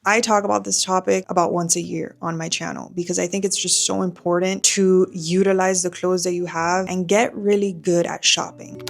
I talk about this topic about once a year on my channel because I think it's just so important to utilize the clothes that you have and get really good at shopping.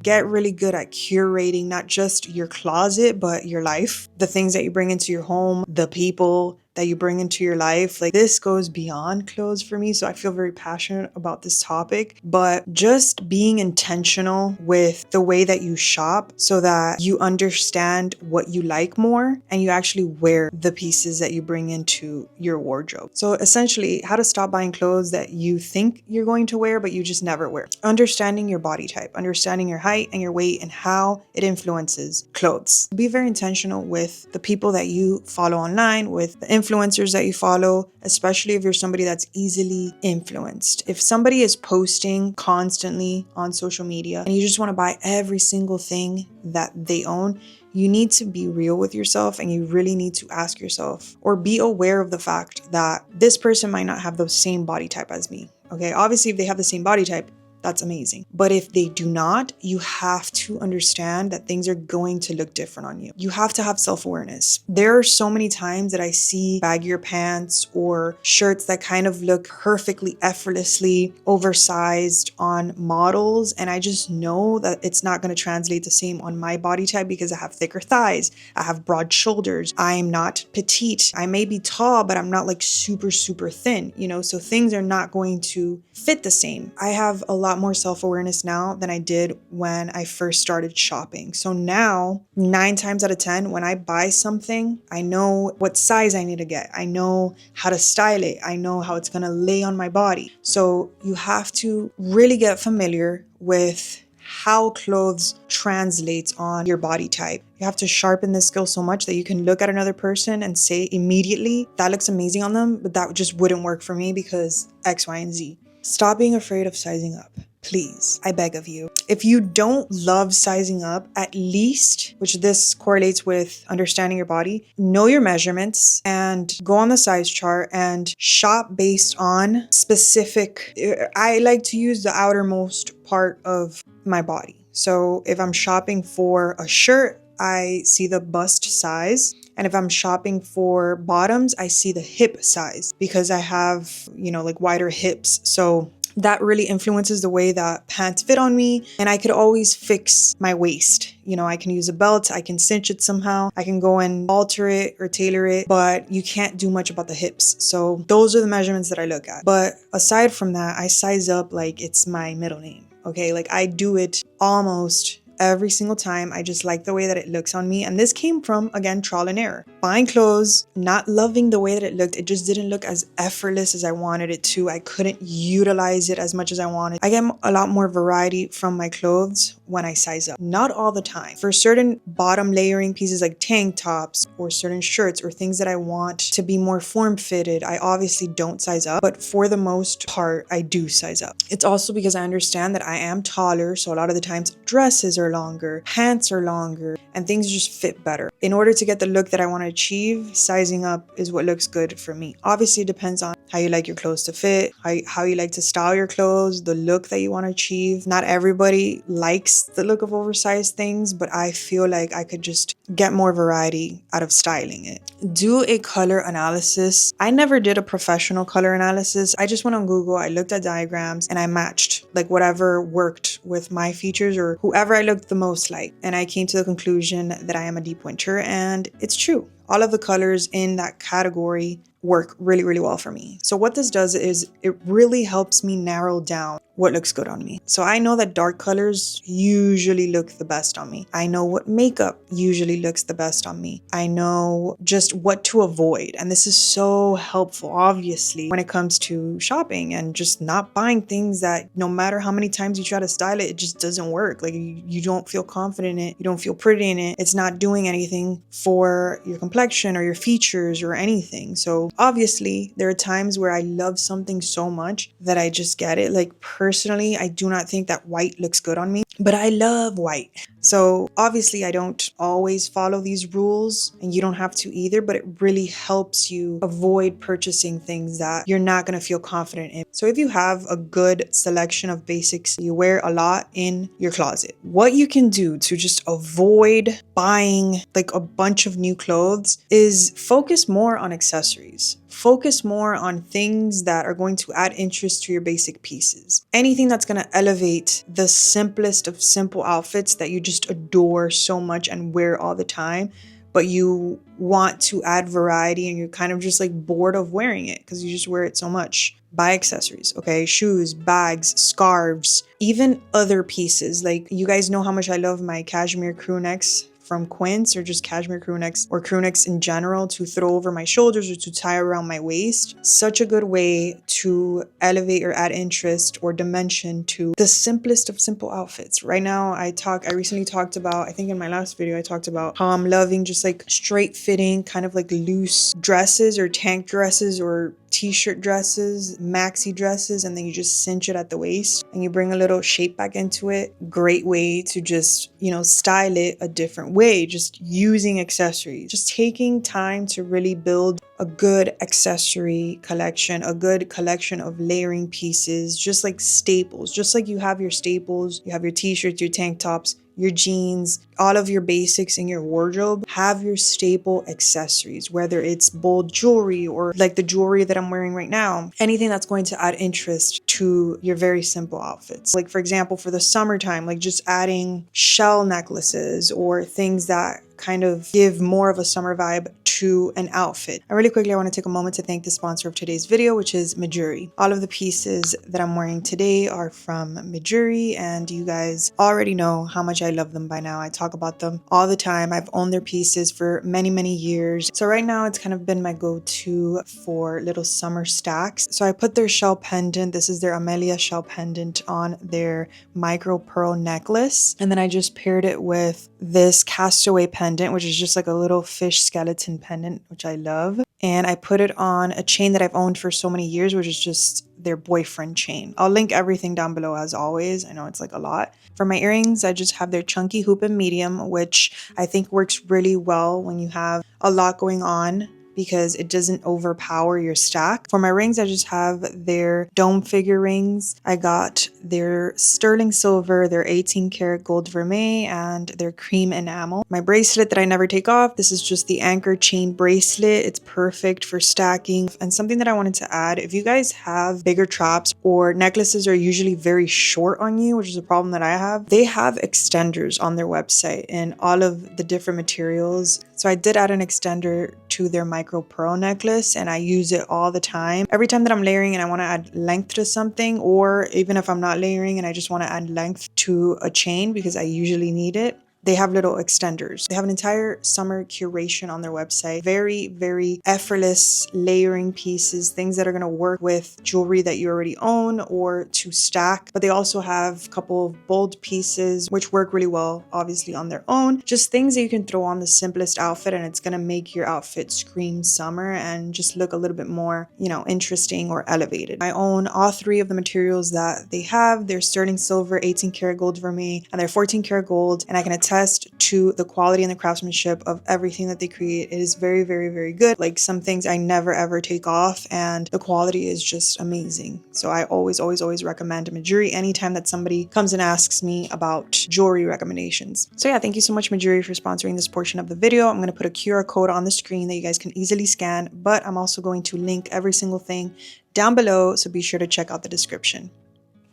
Get really good at curating not just your closet, but your life, the things that you bring into your home, the people that you bring into your life. Like, this goes beyond clothes for me. So I feel very passionate about this topic, but just being intentional with the way that you shop so that you understand what you like more and you actually wear the pieces that you bring into your wardrobe. So essentially, how to stop buying clothes that you think you're going to wear, but you just never wear. Understanding your body type, understanding your height and your weight and how it influences clothes. Be very intentional with the people that you follow online, with the influencers that you follow, especially if you're somebody that's easily influenced. If somebody is posting constantly on social media and you just want to buy every single thing that they own, you need to be real with yourself and you really need to ask yourself or be aware of the fact that this person might not have the same body type as me. Okay, obviously if they have the same body type, that's amazing. But if they do not, you have to understand that things are going to look different on you. You have to have self-awareness. There are so many times that I see baggier pants or shirts that kind of look perfectly, effortlessly oversized on models. And I just know that it's not going to translate the same on my body type because I have thicker thighs. I have broad shoulders. I'm not petite. I may be tall, but I'm not like super, super thin, you know? So things are not going to fit the same. I have a lot more self-awareness now than I did when I first started shopping. So now 9 times out of 10, when I buy something, I know what size I need to get. I know how to style it. I know how it's gonna lay on my body. So you have to really get familiar with how clothes translates on your body type. You have to sharpen this skill so much that you can look at another person and say immediately, that looks amazing on them, but that just wouldn't work for me because X, Y, and Z. Stop being afraid of sizing up. Please, I beg of you. If you don't love sizing up, at least, which this correlates with understanding your body, know your measurements and go on the size chart and shop based on specific. I like to use the outermost part of my body. So if I'm shopping for a shirt, I see the bust size. And if I'm shopping for bottoms, I see the hip size because I have, like wider hips. So that really influences the way that pants fit on me. And I could always fix my waist. I can use a belt, I can cinch it somehow, I can go and alter it or tailor it, but you can't do much about the hips. So those are the measurements that I look at. But aside from that, I size up like it's my middle name. Okay, like I do it almost every single time. I just like the way that it looks on me. And this came from, again, trial and error. Buying clothes, not loving the way that it looked. It just didn't look as effortless as I wanted it to. I couldn't utilize it as much as I wanted. I get a lot more variety from my clothes when I size up. Not all the time. For certain bottom layering pieces like tank tops or certain shirts or things that I want to be more form-fitted, I obviously don't size up. But for the most part, I do size up. It's also because I understand that I am taller. So a lot of the times dresses are longer, pants are longer, and things just fit better. In order to get the look that I want to achieve, sizing up is what looks good for me. Obviously, it depends on how you like your clothes to fit, how you like to style your clothes, the look that you want to achieve. Not everybody likes the look of oversized things, but I feel like I could just get more variety out of styling it. Do a color analysis. I never did a professional color analysis. I just went on Google, I looked at diagrams, and I matched like whatever worked with my features or whoever I looked the most like. And I came to the conclusion that I am a deep winter, and it's true. All of the colors in that category work really, really well for me. So what this does is it really helps me narrow down what looks good on me. So I know that dark colors usually look the best on me. I know what makeup usually looks the best on me. I know just what to avoid. And this is so helpful, obviously, when it comes to shopping and just not buying things that no matter how many times you try to style it, it just doesn't work. Like you don't feel confident in it. You don't feel pretty in it. It's not doing anything for your complexion or your features or anything. So obviously there are times where I love something so much that I just get it. Like personally, I do not think that white looks good on me, but I love white. So obviously I don't always follow these rules, and you don't have to either, but it really helps you avoid purchasing things that you're not going to feel confident in. So if you have a good selection of basics you wear a lot in your closet, what you can do to just avoid buying like a bunch of new clothes is focus more on accessories. Focus more on things that are going to add interest to your basic pieces. Anything that's going to elevate the simplest of simple outfits that you just adore so much and wear all the time, but you want to add variety and you're kind of just like bored of wearing it because you just wear it so much. Buy accessories, okay? Shoes, bags, scarves, even other pieces. Like, you guys know how much I love my cashmere crew necks from Quince, or just cashmere crew necks or crew necks in general to throw over my shoulders or to tie around my waist. Such a good way to elevate or add interest or dimension to the simplest of simple outfits. Right now, I recently talked about, I think in my last video, I talked about how I'm loving just like straight fitting, kind of like loose dresses or tank dresses or t-shirt dresses, maxi dresses, and then you just cinch it at the waist and you bring a little shape back into it. Great way to just, style it a different way, just using accessories, just taking time to really build a good accessory collection, a good collection of layering pieces, just like staples, just like you have your staples, you have your t-shirts, your tank tops, your jeans, all of your basics in your wardrobe. Have your staple accessories, whether it's bold jewelry or like the jewelry that I'm wearing right now, anything that's going to add interest to your very simple outfits. Like, for example, for the summertime, like just adding shell necklaces or things that kind of give more of a summer vibe to an outfit. And really quickly, I want to take a moment to thank the sponsor of today's video, which is Mejuri. All of the pieces that I'm wearing today are from Mejuri, and you guys already know how much I love them by now. I talk about them all the time. I've owned their pieces for many, many years. So right now it's kind of been my go-to for little summer stacks. So I put their shell pendant, this is their Amelia shell pendant, on their micro pearl necklace. And then I just paired it with this castaway pendant, which is just like a little fish skeleton pendant, which I love. And I put it on a chain that I've owned for so many years, which is just their boyfriend chain. I'll link everything down below as always. I know it's like a lot. For my earrings, I just have their chunky hoop in medium, which I think works really well when you have a lot going on, because it doesn't overpower your stack. For my rings, I just have their dome figure rings. I got their sterling silver, their 18 karat gold vermeil, and their cream enamel. My bracelet that I never take off, this is just the anchor chain bracelet. It's perfect for stacking. And something that I wanted to add, if you guys have bigger traps or necklaces are usually very short on you, which is a problem that I have, they have extenders on their website in all of the different materials. So I did add an extender to their micro pearl necklace, and I use it all the time. Every time that I'm layering and I want to add length to something, or even if I'm not layering and I just want to add length to a chain because I usually need it, they have little extenders. They have an entire summer curation on their website. Very, very effortless layering pieces, things that are gonna work with jewelry that you already own or to stack. But they also have a couple of bold pieces which work really well, obviously on their own. Just things that you can throw on the simplest outfit and it's gonna make your outfit scream summer and just look a little bit more, interesting or elevated. I own all three of the materials that they have. Their sterling silver, 18 karat gold vermeil, and their 14 karat gold. And I can attest to the quality and the craftsmanship of everything that they create. It is very, very, very good. Like, some things I never ever take off and the quality is just amazing. So I always, always, always recommend Mejuri anytime that somebody comes and asks me about jewelry recommendations. So yeah, thank you so much, Mejuri, for sponsoring this portion of the video. I'm going to put a QR code on the screen that you guys can easily scan, but I'm also going to link every single thing down below, so be sure to check out the description.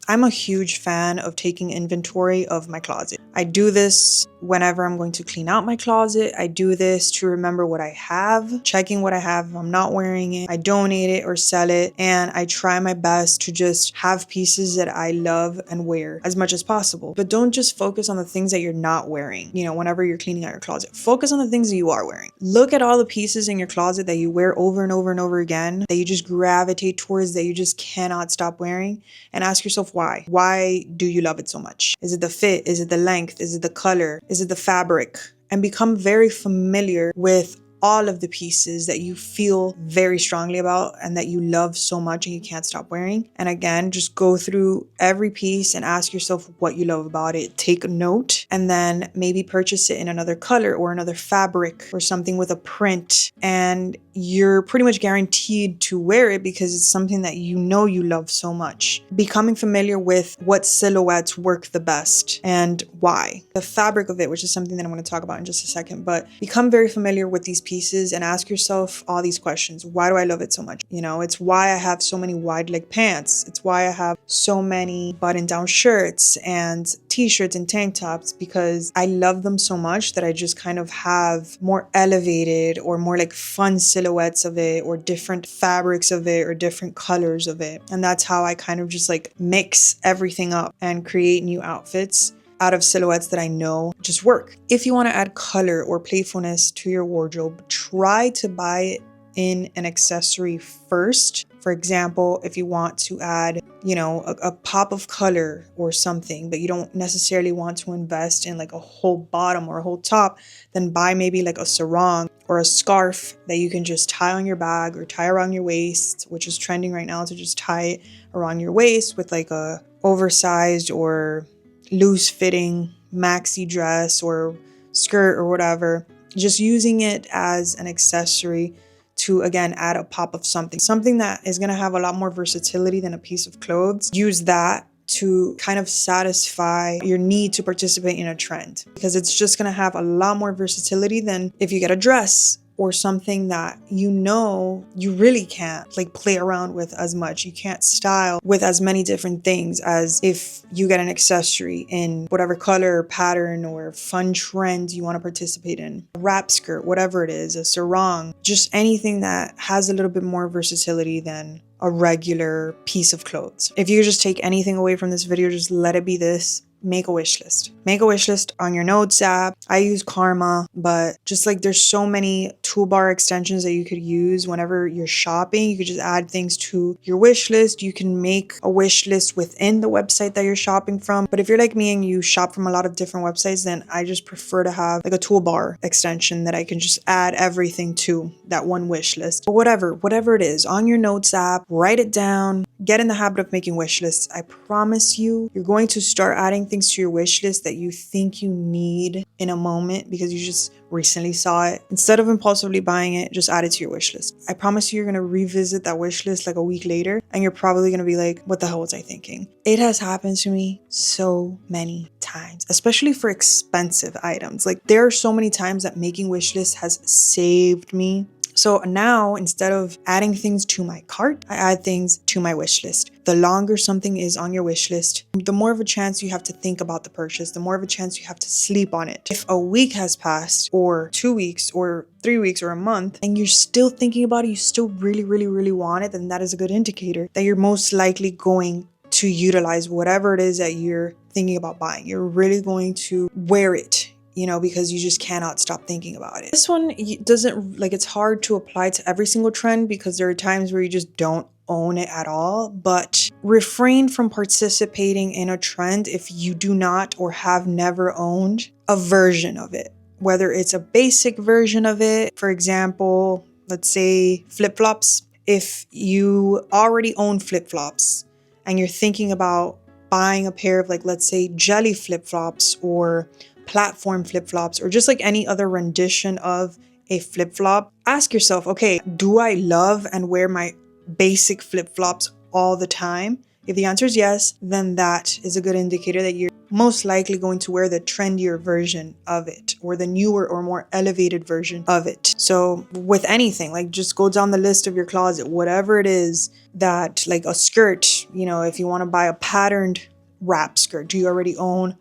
I'm a huge fan of taking inventory of my closet. I do this whenever I'm going to clean out my closet. I do this to remember what I have, checking what I have if I'm not wearing it. I donate it or sell it, and I try my best to just have pieces that I love and wear as much as possible. But don't just focus on the things that you're not wearing, whenever you're cleaning out your closet. Focus on the things that you are wearing. Look at all the pieces in your closet that you wear over and over and over again, that you just gravitate towards, that you just cannot stop wearing, and ask yourself why. Why do you love it so much? Is it the fit? Is it the length? Is it the color? Is it the fabric? And become very familiar with all of the pieces that you feel very strongly about and that you love so much and you can't stop wearing. And again, just go through every piece and ask yourself what you love about it. Take a note and then maybe purchase it in another color or another fabric or something with a print. And you're pretty much guaranteed to wear it because it's something that you know you love so much. Becoming familiar with what silhouettes work the best and why. The fabric of it, which is something that I'm going to talk about in just a second, but become very familiar with these pieces and ask yourself all these questions. Why do I love it so much? You know, it's why I have so many wide leg pants. It's why I have so many button down shirts and t-shirts and tank tops, because I love them so much that I just kind of have more elevated or more like fun silhouettes of it or different fabrics of it or different colors of it. And that's how I kind of just like mix everything up and create new outfits out of silhouettes that I know just work. If you want to add color or playfulness to your wardrobe, try to buy it in an accessory first. For example, if you want to add, you know, a pop of color or something, but you don't necessarily want to invest in like a whole bottom or a whole top, then buy maybe like a sarong or a scarf that you can just tie on your bag or tie around your waist, which is trending right now, to just tie it around your waist with like a oversized or loose fitting maxi dress or skirt or whatever. Just using it as an accessory to, again, add a pop of something that is going to have a lot more versatility than a piece of clothes. Use that to kind of satisfy your need to participate in a trend, because it's just going to have a lot more versatility than if you get a dress or something that you know you really can't like play around with as much. You can't style with as many different things as if you get an accessory in whatever color, pattern, or fun trend you want to participate in. A wrap skirt, whatever it is, a sarong, just anything that has a little bit more versatility than a regular piece of clothes. If you just take anything away from this video, just let it be this. Make a wish list. Make a wish list on your notes app. I use Karma, but just like there's so many toolbar extensions that you could use whenever you're shopping. You could just add things to your wish list. You can make a wish list within the website that you're shopping from. But if you're like me and you shop from a lot of different websites, then I just prefer to have like a toolbar extension that I can just add everything to that one wish list. But whatever it is, on your notes app, write it down. Get in the habit of making wish lists. I promise you, you're going to start adding things to your wish list that you think you need in a moment because you just recently saw it. Instead of impulsively buying it, just add it to your wish list. I promise you, you're going to revisit that wish list like a week later and you're probably going to be like, what the hell was I thinking? It has happened to me so many times, especially for expensive items. Like there are so many times that making wish lists has saved me. So now, instead of adding things to my cart, I add things to my wish list. The longer something is on your wish list, the more of a chance you have to think about the purchase, the more of a chance you have to sleep on it. If a week has passed, or 2 weeks, or 3 weeks, or a month, and you're still thinking about it, you still really want it, then that is a good indicator that you're most likely going to utilize whatever it is that you're thinking about buying. You're really going to wear it, you know, because you just cannot stop thinking about it. This one doesn't, like, it's hard to apply to every single trend because there are times where you just don't own it at all, but refrain from participating in a trend if you do not or have never owned a version of it, whether it's a basic version of it. For example, let's say flip-flops. If you already own flip-flops and you're thinking about buying a pair of, like, let's say jelly flip-flops or platform flip-flops or just like any other rendition of a flip-flop, ask yourself, okay, do I love and wear my basic flip-flops all the time? If the answer is yes, then that is a good indicator that you're most likely going to wear the trendier version of it or the newer or more elevated version of it. So with anything, like, just go down the list of your closet, whatever it is that, like a skirt, you know, if you want to buy a patterned wrap skirt, do you already own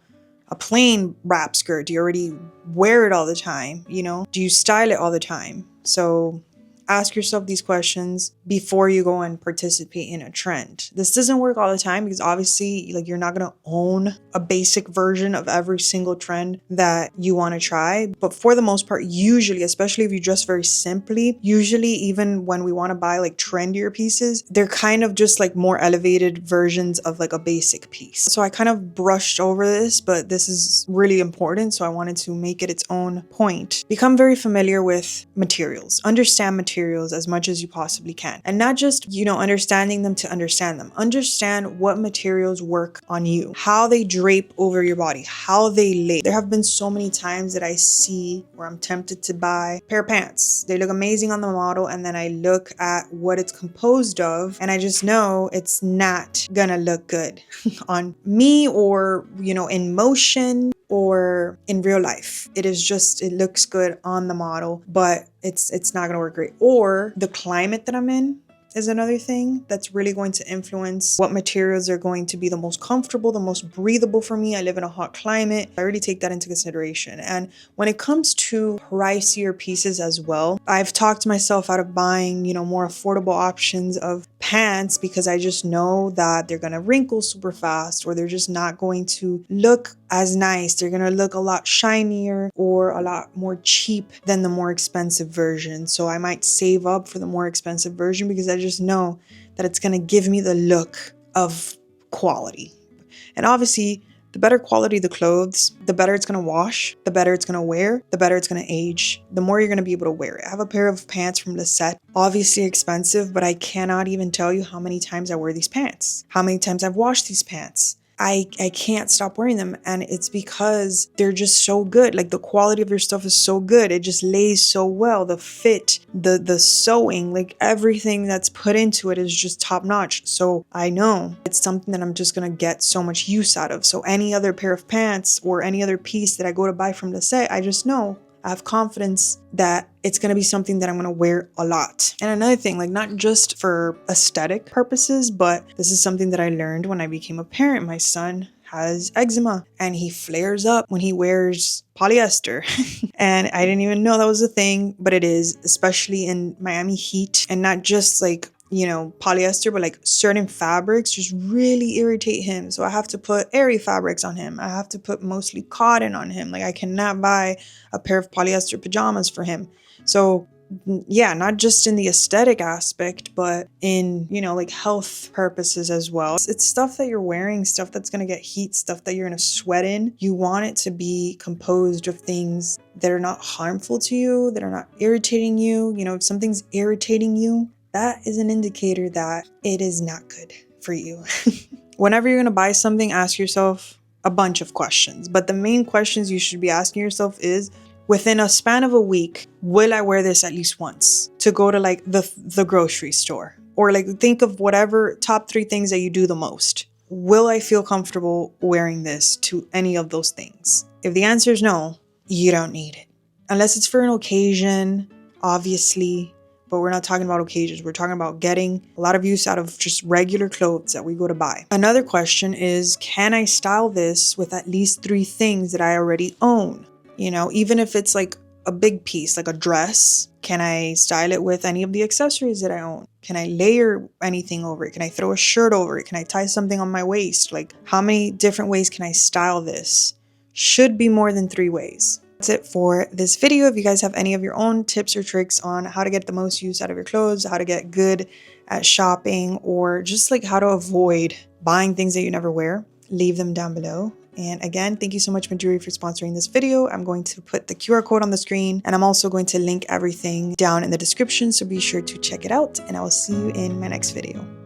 a plain wrap skirt? Do you already wear it all the time? You know, do you style it all the time? So ask yourself these questions before you go and participate in a trend. This doesn't work all the time because obviously like you're not going to own a basic version of every single trend that you want to try. But for the most part, usually, especially if you dress very simply, usually even when we want to buy like trendier pieces, they're kind of just like more elevated versions of like a basic piece. So I kind of brushed over this, but this is really important. So I wanted to make it its own point. Become very familiar with materials. Understand materials as much as you possibly can. And not just, you know, understanding them to understand them. Understand what materials work on you, how they drape over your body, how they lay. There have been so many times that I see where I'm tempted to buy a pair of pants. They look amazing on the model, and then I look at what it's composed of and I just know it's not gonna look good on me or, you know, in motion or in real life. It is just, it looks good on the model, but it's not gonna work great. Or the climate that I'm in is another thing that's really going to influence what materials are going to be the most comfortable, the most breathable for me. I live in a hot climate. I already take that into consideration. And when it comes to pricier pieces as well, I've talked myself out of buying, you know, more affordable options of pants because I just know that they're gonna wrinkle super fast, or they're just not going to look as nice. They're gonna look a lot shinier or a lot more cheap than the more expensive version. So I might save up for the more expensive version because I just know that it's gonna give me the look of quality. And obviously, the better quality the clothes, the better it's gonna wash, the better it's gonna wear, the better it's gonna age, the more you're gonna be able to wear it. I have a pair of pants from Lisette, obviously expensive, but I cannot even tell you how many times I wear these pants, how many times I've washed these pants. I can't stop wearing them, and it's because they're just so good. Like the quality of their stuff is so good. It just lays so well. The fit, the sewing, like everything that's put into it is just top notch. So I know it's something that I'm just gonna get so much use out of. So any other pair of pants or any other piece that I go to buy from Lisette, I just know I have confidence that it's going to be something that I'm going to wear a lot. And another thing, like not just for aesthetic purposes, but this is something that I learned when I became a parent. My son has eczema and he flares up when he wears polyester. And I didn't even know that was a thing, but it is, especially in Miami heat, and not just like, you know, polyester, but like certain fabrics just really irritate him. So I have to put airy fabrics on him. I have to put mostly cotton on him. Like I cannot buy a pair of polyester pajamas for him. So yeah, not just in the aesthetic aspect, but in, you know, like health purposes as well. It's stuff that you're wearing, stuff that's going to get heat, stuff that you're going to sweat in. You want it to be composed of things that are not harmful to you, that are not irritating you. You know, if something's irritating you, that is an indicator that it is not good for you. Whenever you're going to buy something, ask yourself a bunch of questions. But the main questions you should be asking yourself is, within a span of a week, will I wear this at least once to go to like the grocery store? Or like think of whatever top 3 things that you do the most. Will I feel comfortable wearing this to any of those things? If the answer is no, you don't need it. Unless it's for an occasion, obviously. But we're not talking about occasions. We're talking about getting a lot of use out of just regular clothes that we go to buy. Another question is, can I style this with at least 3 things that I already own? You know, even if it's like a big piece, like a dress, can I style it with any of the accessories that I own? Can I layer anything over it? Can I throw a shirt over it? Can I tie something on my waist? Like, how many different ways can I style this? Should be more than 3 ways. That's it for this video. If you guys have any of your own tips or tricks on how to get the most use out of your clothes, how to get good at shopping, or just like how to avoid buying things that you never wear, leave them down below. And again, thank you so much, Mejuri, for sponsoring this video. I'm going to put the QR code on the screen, and I'm also going to link everything down in the description. So be sure to check it out, and I will see you in my next video.